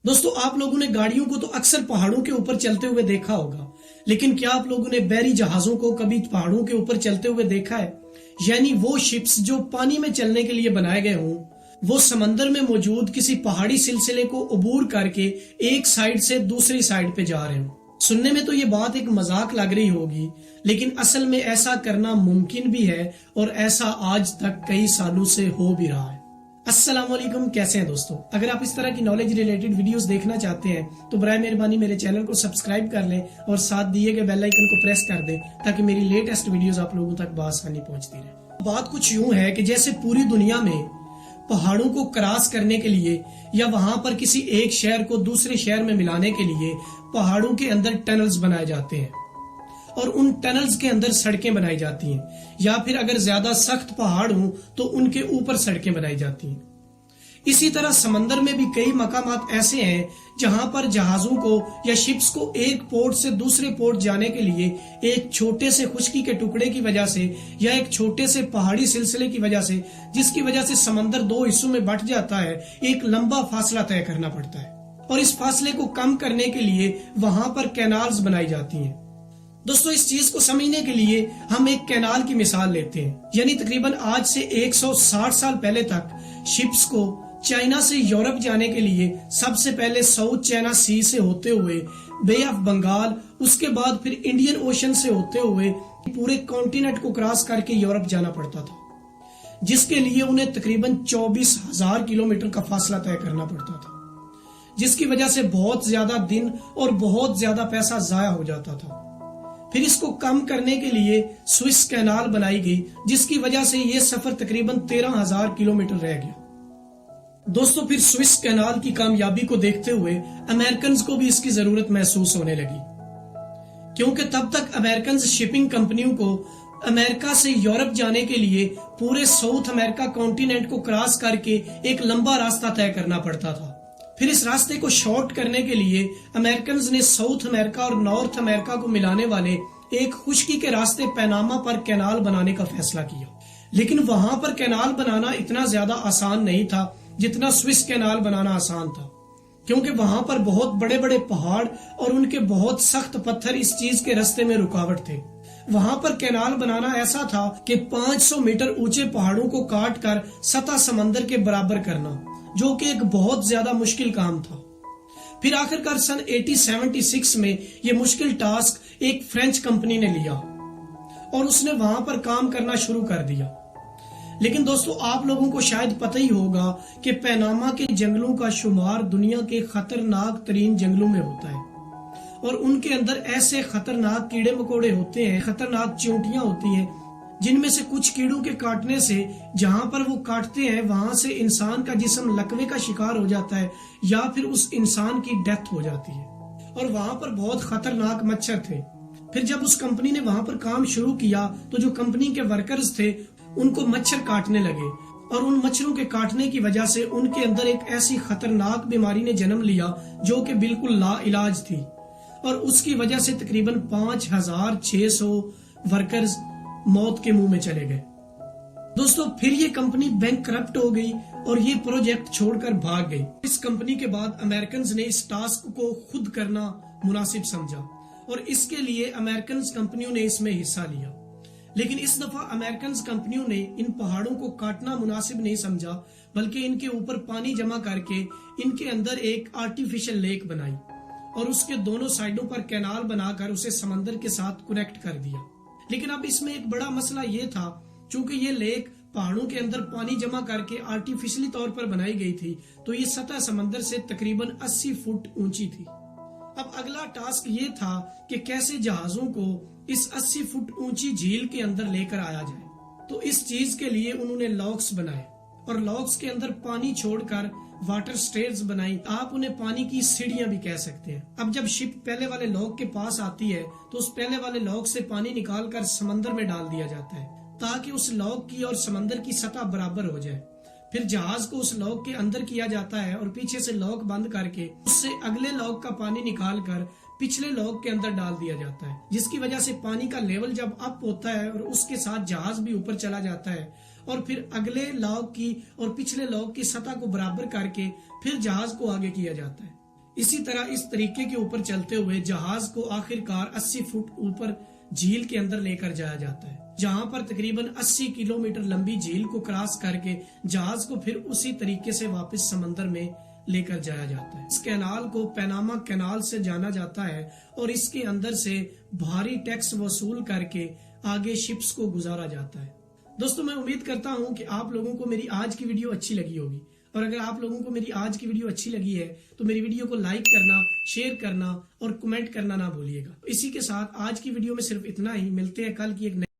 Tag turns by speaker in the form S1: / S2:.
S1: दोस्तों, आप लोगों ने गाड़ियों को तो अक्सर पहाड़ों के ऊपर चलते हुए देखा होगा, लेकिन क्या आप लोगों ने बहरी जहाजों को कभी पहाड़ों के ऊपर चलते हुए देखा है? यानी वो शिप्स जो पानी में चलने के लिए बनाए गए हों, वो समंदर में मौजूद किसी पहाड़ी सिलसिले को अबूर करके एक साइड से दूसरी साइड पे जा रहे हों। सुनने में तो ये बात एक मजाक लग रही होगी, लेकिन असल में ऐसा करना मुमकिन भी है और ऐसा आज तक कई सालों से हो भी रहा है। अस्सलाम वालेकुम, कैसे हैं दोस्तों? अगर आप इस तरह की नॉलेज रिलेटेड वीडियोस देखना चाहते हैं तो बराए मेहरबानी मेरे चैनल को सब्सक्राइब कर लें और साथ दिए गए बेल आइकन को प्रेस कर दें ताकि मेरी लेटेस्ट वीडियोस आप लोगों तक बआसानी पहुंचती रहे। बात कुछ यूं है कि जैसे पूरी दुनिया में पहाड़ों को क्रॉस करने के लिए या वहां पर किसी एक शहर को दूसरे शहर में मिलाने के लिए पहाड़ों के अंदर टनल्स बनाए जाते हैं और उन टनल्स के अंदर सड़कें बनाई जाती हैं, या फिर अगर ज्यादा सख्त पहाड़ हो तो उनके ऊपर सड़कें बनाई जाती हैं। इसी तरह समंदर में भी कई मकामात ऐसे हैं जहां पर जहाजों को या शिप्स को एक पोर्ट से दूसरे पोर्ट जाने के लिए एक छोटे से खुश्की के टुकड़े की वजह से या एक छोटे से पहाड़ी सिलसिले की वजह से, जिसकी वजह से समंदर दो हिस्सों में बंट जाता है, एक लंबा फासला तय करना पड़ता है और इस फासले को कम करने के लिए वहां पर कैनाल्स बनाई जाती हैं। दोस्तों, इस चीज को समझने के लिए हम एक कैनाल की मिसाल लेते हैं। यानी तकरीबन आज से 160 साल पहले तक शिप्स को चाइना से यूरोप जाने के लिए सबसे पहले साउथ चाइना सी से होते हुए बे ऑफ बंगाल, उसके बाद फिर इंडियन ओशन से होते हुए पूरे कॉन्टिनेंट को क्रॉस करके यूरोप जाना पड़ता था, जिसके लिए उन्हें तकरीबन 24,000 किलोमीटर का फासला तय करना पड़ता था, जिसकी वजह से बहुत ज्यादा दिन और बहुत ज्यादा पैसा जाया हो जाता था। फिर इसको कम करने के लिए स्विस कैनाल बनाई गई, जिसकी वजह से यह सफर तकरीबन 13,000 किलोमीटर रह गया। दोस्तों, फिर स्विस कैनाल की कामयाबी को देखते हुए अमेरिकन को भी इसकी जरूरत महसूस होने लगी, क्योंकि तब तक अमेरिकन शिपिंग कंपनियों को अमेरिका से यूरोप जाने के लिए पूरे साउथ अमेरिका कॉन्टिनेंट को क्रॉस करके एक लंबा रास्ता तय करना पड़ता था। फिर इस रास्ते को शॉर्ट करने के लिए अमेरिकन ने साउथ अमेरिका और नॉर्थ अमेरिका को मिलाने वाले एक खुश्की के रास्ते पैनामा पर कैनाल बनाने का फैसला किया। लेकिन वहां पर कैनाल बनाना इतना ज्यादा आसान नहीं था जितना स्विस कैनाल बनाना आसान था, क्योंकि वहां पर बहुत बड़े बड़े पहाड़ और उनके बहुत सख्त पत्थर इस चीज के रास्ते में रुकावट थे। वहां पर कैनाल बनाना ऐसा था कि 500 मीटर ऊंचे पहाड़ों को काट कर सतह समंदर के बराबर करना, जो कि एक बहुत ज्यादा मुश्किल काम था। फिर आखिरकार सन 1876 में यह मुश्किल टास्क एक फ्रेंच कंपनी ने लिया और उसने वहां पर काम करना शुरू कर दिया। लेकिन दोस्तों, आप लोगों को शायद पता ही होगा कि पैनामा के जंगलों का शुमार दुनिया के खतरनाक तरीन जंगलों में होता है और उनके अंदर ऐसे खतरनाक कीड़े मकोड़े होते हैं, खतरनाक चींटियां होती हैं, जिनमें से कुछ कीड़ों के काटने से जहां पर वो काटते हैं वहां से इंसान का जिस्म लकवे का शिकार हो जाता है या फिर उस इंसान की डेथ हो जाती है। और वहां पर बहुत खतरनाक मच्छर थे। फिर जब उस कंपनी ने वहां पर काम शुरू किया तो जो कंपनी के वर्कर्स थे उनको मच्छर काटने लगे और उन मच्छरों के काटने की वजह से उनके अंदर एक ऐसी खतरनाक बीमारी ने जन्म लिया जो कि बिल्कुल ला इलाज थी और उसकी वजह से तकरीबन 5,600 वर्कर्स मौत के मुंह में चले गए। दोस्तों, फिर ये कंपनी बैंकक्रप्ट हो गई और ये प्रोजेक्ट छोड़कर भाग गई। इस कंपनी के बाद अमेरिकन ने इस टास्क को खुद करना मुनासिब समझा और इसके लिए अमेरिकन कंपनियों ने इसमें हिस्सा लिया। लेकिन इस दफा अमेरिकन कंपनियों ने इन पहाड़ों को काटना मुनासिब नहीं समझा, बल्कि इनके ऊपर पानी जमा करके इनके अंदर एक आर्टिफिशियल लेक बनाई और उसके दोनों साइडों पर कैनाल बनाकर उसे समंदर के साथ कनेक्ट कर दिया। लेकिन अब इसमें एक बड़ा मसला ये था, चूंकि ये लेक पहाड़ों के अंदर पानी जमा करके आर्टिफिशियली तौर पर बनाई गई थी, तो ये सतह समंदर से तकरीबन 80 फुट ऊंची थी। अब अगला टास्क ये था कि कैसे जहाजों को इस 80 फुट ऊंची झील के अंदर लेकर आया जाए। तो इस चीज के लिए उन्होंने लॉक्स बनाए और लॉक्स के अंदर पानी छोड़कर वाटर स्टेयर्स बनाई। आप उन्हें पानी की सीढ़ियां भी कह सकते हैं। अब जब शिप पहले वाले लॉक के पास आती है तो उस पहले वाले लॉक से पानी निकालकर समंदर में डाल दिया जाता है ताकि उस लॉक की और समंदर की सतह बराबर हो जाए। फिर जहाज को उस लॉक के अंदर किया जाता है और पीछे से लॉक बंद करके उससे अगले लॉक का पानी निकालकर पिछले लॉक के अंदर डाल दिया जाता है, जिसकी वजह से पानी का लेवल जब अप होता है और उसके साथ जहाज भी ऊपर चला जाता है और फिर अगले लॉक की और पिछले लॉक की सतह को बराबर करके फिर जहाज को आगे किया जाता है। اسی طرح اس طریقے کے اوپر چلتے ہوئے جہاز کو آخر کار 80 فٹ اوپر جھیل کے اندر لے کر جایا جاتا ہے، جہاں پر تقریباً 80 کلومیٹر لمبی جھیل کو کراس کر کے جہاز کو پھر اسی طریقے سے واپس سمندر میں لے کر جایا جاتا ہے۔ اس کینال کو پیناما کینال سے جانا جاتا ہے اور اس کے اندر سے بھاری ٹیکس وصول کر کے آگے شپس کو گزارا جاتا ہے۔ دوستو میں امید کرتا ہوں کہ آپ لوگوں کو میری آج کی ویڈیو اچھی لگی ہوگی، اور اگر آپ لوگوں کو میری آج کی ویڈیو اچھی لگی ہے تو میری ویڈیو کو لائک کرنا، شیئر کرنا اور کمنٹ کرنا نہ بھولیے گا۔ اسی کے ساتھ آج کی ویڈیو میں صرف اتنا ہی، ملتے ہیں کل کی ایک